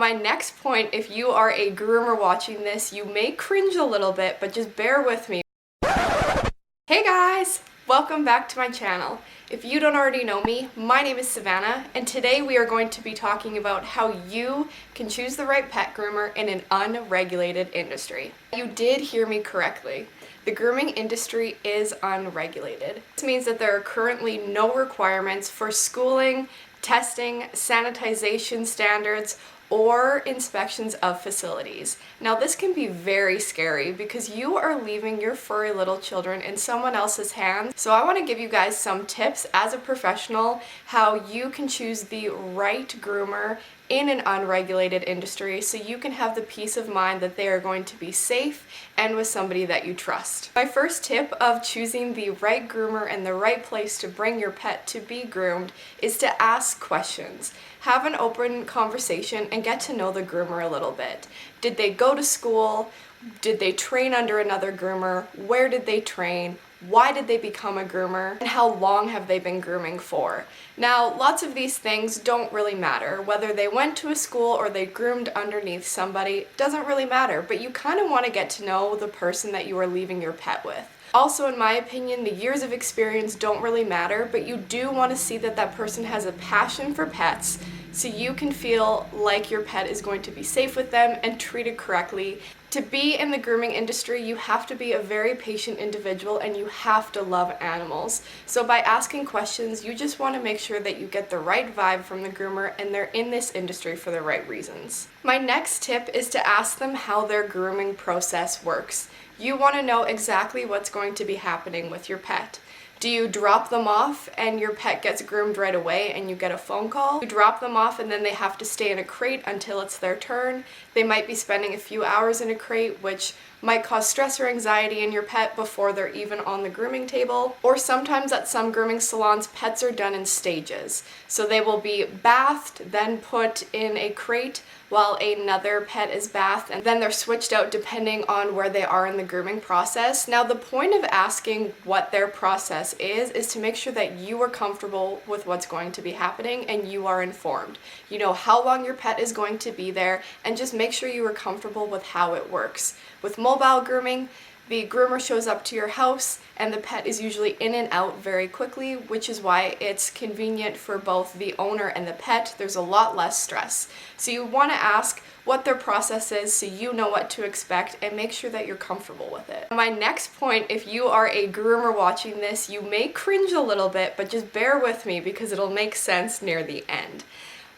my next point, if you are a groomer watching this, you may cringe a little bit, but just bear with me. Hey guys! Welcome back to my channel. If you don't already know me, my name is Savana, and today we are going to be talking about how you can choose the right pet groomer in an unregulated industry. You did hear me correctly. The grooming industry is unregulated. This means that there are currently no requirements for schooling, testing, sanitization standards, or inspections of facilities. Now this can be very scary because you are leaving your furry little children in someone else's hands. So I want to give you guys some tips as a professional how you can choose the right groomer in an unregulated industry so you can have the peace of mind that they are going to be safe and with somebody that you trust. My first tip of choosing the right groomer and the right place to bring your pet to be groomed is to ask questions. Have an open conversation and get to know the groomer a little bit. Did they go to school? Did they train under another groomer? Where did they train? Why did they become a groomer? And how long have they been grooming for? Now, lots of these things don't really matter. Whether they went to a school or they groomed underneath somebody doesn't really matter, but you kind of want to get to know the person that you are leaving your pet with. Also, in my opinion, the years of experience don't really matter, but you do want to see that that person has a passion for pets so you can feel like your pet is going to be safe with them and treated correctly. To be in the grooming industry, you have to be a very patient individual and you have to love animals. So by asking questions, you just want to make sure that you get the right vibe from the groomer and they're in this industry for the right reasons. My next tip is to ask them how their grooming process works. You want to know exactly what's going to be happening with your pet. Do you drop them off and your pet gets groomed right away and you get a phone call? You drop them off and then they have to stay in a crate until it's their turn. They might be spending a few hours in a crate, which might cause stress or anxiety in your pet before they're even on the grooming table. Or sometimes at some grooming salons, pets are done in stages. So they will be bathed, then put in a crate while another pet is bathed, and then they're switched out depending on where they are in the grooming process. Now the point of asking what their process is to make sure that you are comfortable with what's going to be happening and you are informed. You know how long your pet is going to be there, and just make sure you are comfortable with how it works. With mobile grooming, the groomer shows up to your house and the pet is usually in and out very quickly, which is why it's convenient for both the owner and the pet. There's a lot less stress. So you want to ask what their process is so you know what to expect and make sure that you're comfortable with it. My next point, if you are a groomer watching this, you may cringe a little bit, but just bear with me because it'll make sense near the end.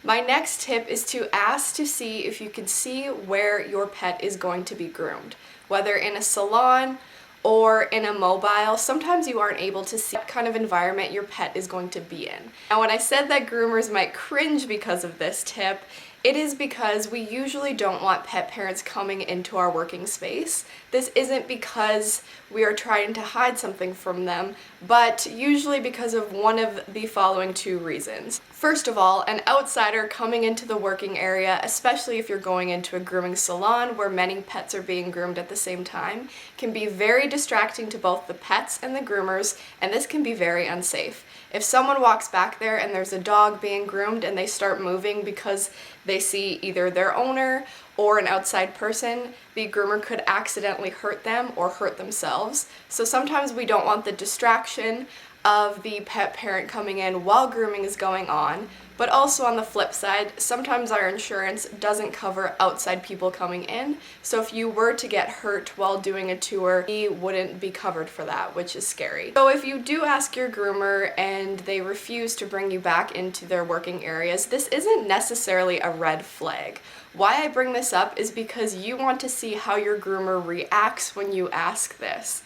My next tip is to ask to see if you can see where your pet is going to be groomed. Whether in a salon or in a mobile, sometimes you aren't able to see what kind of environment your pet is going to be in. Now, when I said that groomers might cringe because of this tip, it is because we usually don't want pet parents coming into our working space. This isn't because we are trying to hide something from them, but usually because of one of the following two reasons. First of all, an outsider coming into the working area, especially if you're going into a grooming salon where many pets are being groomed at the same time, can be very distracting to both the pets and the groomers, and this can be very unsafe. If someone walks back there and there's a dog being groomed and they start moving because they see either their owner or an outside person, the groomer could accidentally hurt them or hurt themselves. So sometimes we don't want the distraction of the pet parent coming in while grooming is going on, but also on the flip side, sometimes our insurance doesn't cover outside people coming in, so if you were to get hurt while doing a tour, we wouldn't be covered for that, which is scary. So if you do ask your groomer and they refuse to bring you back into their working areas, this isn't necessarily a red flag. Why I bring this up is because you want to see how your groomer reacts when you ask this.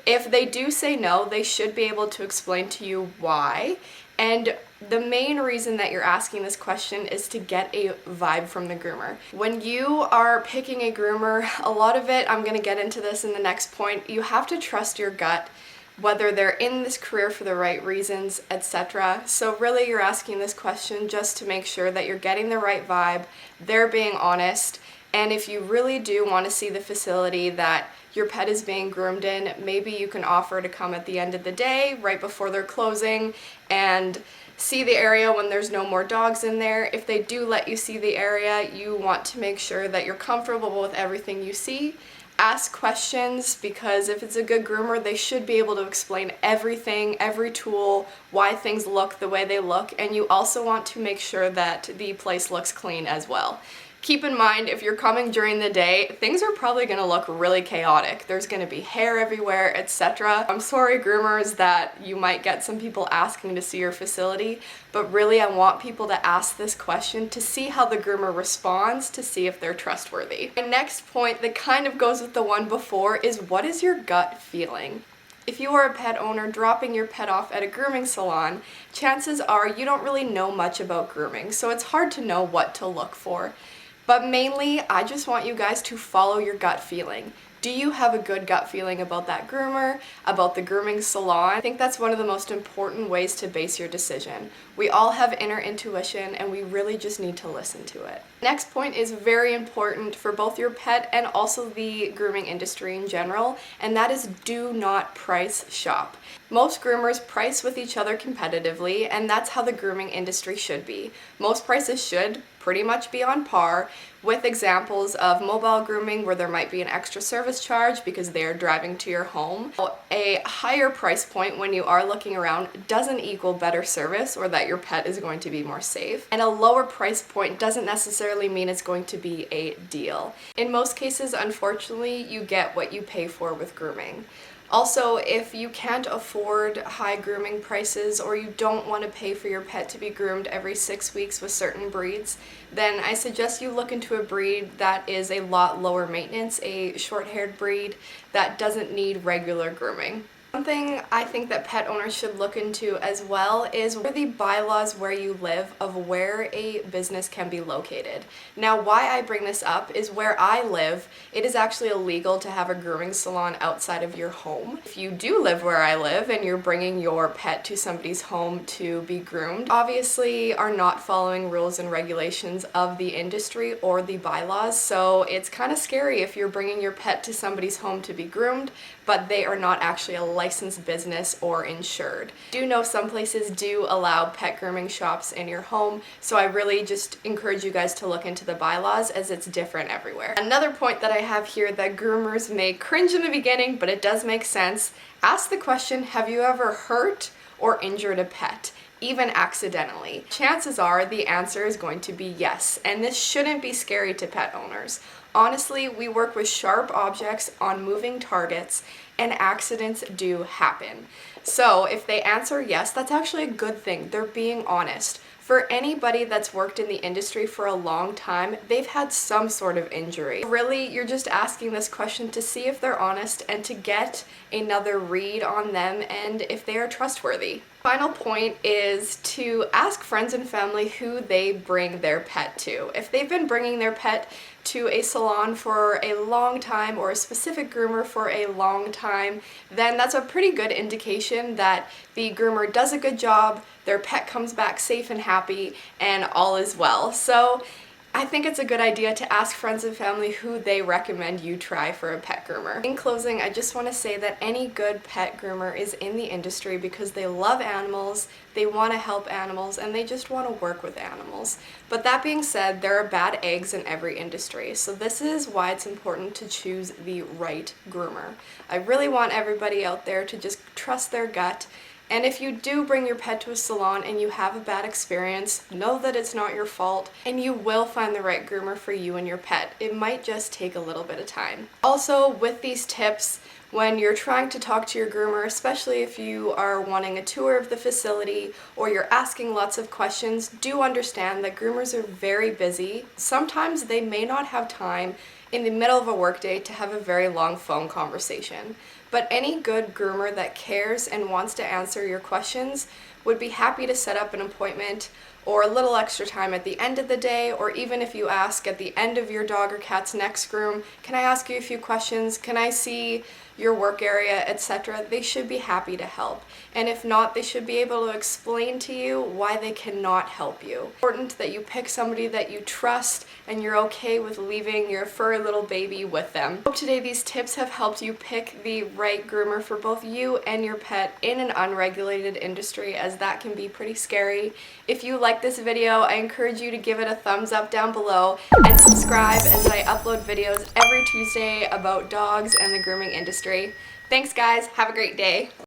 If they do say no, they should be able to explain to you why. And the main reason that you're asking this question is to get a vibe from the groomer. When you are picking a groomer, a lot of it, I'm going to get into this in the next point, you have to trust your gut, whether they're in this career for the right reasons, etc. So really you're asking this question just to make sure that you're getting the right vibe, they're being honest, and if you really do want to see the facility that your pet is being groomed in, maybe you can offer to come at the end of the day, right before they're closing, and see the area when there's no more dogs in there. If they do let you see the area, you want to make sure that you're comfortable with everything you see. Ask questions, because if it's a good groomer, they should be able to explain everything, every tool, why things look the way they look, and you also want to make sure that the place looks clean as well. Keep in mind, if you're coming during the day, things are probably going to look really chaotic. There's going to be hair everywhere, etc. I'm sorry, groomers, that you might get some people asking to see your facility, but really I want people to ask this question to see how the groomer responds, to see if they're trustworthy. My next point that kind of goes with the one before is, what is your gut feeling? If you are a pet owner dropping your pet off at a grooming salon, chances are you don't really know much about grooming, so it's hard to know what to look for. But mainly, I just want you guys to follow your gut feeling. Do you have a good gut feeling about that groomer, about the grooming salon? I think that's one of the most important ways to base your decision. We all have inner intuition, and we really just need to listen to it. Next point is very important for both your pet and also the grooming industry in general, and that is, do not price shop. Most groomers price with each other competitively, and that's how the grooming industry should be. Most prices should pretty much be on par, with examples of mobile grooming where there might be an extra service charge because they are driving to your home. A higher price point when you are looking around doesn't equal better service or that your pet is going to be more safe. And a lower price point doesn't necessarily mean it's going to be a deal. In most cases, unfortunately, you get what you pay for with grooming. Also, if you can't afford high grooming prices, or you don't want to pay for your pet to be groomed every 6 weeks with certain breeds, then I suggest you look into a breed that is a lot lower maintenance, a short-haired breed that doesn't need regular grooming. Something I think that pet owners should look into as well is what are the bylaws where you live of where a business can be located. Now, why I bring this up is where I live, it is actually illegal to have a grooming salon outside of your home. If you do live where I live and you're bringing your pet to somebody's home to be groomed, obviously are not following rules and regulations of the industry or the bylaws, so it's kind of scary if you're bringing your pet to somebody's home to be groomed, but they are not actually a licensed business or insured. I do know some places do allow pet grooming shops in your home, so I really just encourage you guys to look into the bylaws, as it's different everywhere. Another point that I have here that groomers may cringe in the beginning, but it does make sense. Ask the question, have you ever hurt or injured a pet, even accidentally? Chances are the answer is going to be yes, and this shouldn't be scary to pet owners. Honestly, we work with sharp objects on moving targets, and accidents do happen. So if they answer yes, that's actually a good thing. They're being honest. For anybody that's worked in the industry for a long time, they've had some sort of injury. Really, you're just asking this question to see if they're honest and to get another read on them and if they are trustworthy. Final point is to ask friends and family who they bring their pet to. If they've been bringing their pet to a salon for a long time or a specific groomer for a long time, then that's a pretty good indication that the groomer does a good job, their pet comes back safe and happy, and all is well. So I think it's a good idea to ask friends and family who they recommend you try for a pet groomer. In closing, I just want to say that any good pet groomer is in the industry because they love animals, they want to help animals, and they just want to work with animals. But that being said, there are bad eggs in every industry, so this is why it's important to choose the right groomer. I really want everybody out there to just trust their gut. And if you do bring your pet to a salon and you have a bad experience, know that it's not your fault, and you will find the right groomer for you and your pet. It might just take a little bit of time. Also, with these tips, when you're trying to talk to your groomer, especially if you are wanting a tour of the facility or you're asking lots of questions, do understand that groomers are very busy. Sometimes they may not have time in the middle of a workday to have a very long phone conversation. But any good groomer that cares and wants to answer your questions would be happy to set up an appointment or a little extra time at the end of the day, or even if you ask at the end of your dog or cat's next groom, can I ask you a few questions? Can I see your work area, etc., they should be happy to help. And if not, they should be able to explain to you why they cannot help you. It's important that you pick somebody that you trust and you're okay with leaving your furry little baby with them. I hope today these tips have helped you pick the right groomer for both you and your pet in an unregulated industry, as that can be pretty scary. If you like this video, I encourage you to give it a thumbs up down below and subscribe, as I upload videos every Tuesday about dogs and the grooming industry. Thanks guys, have a great day.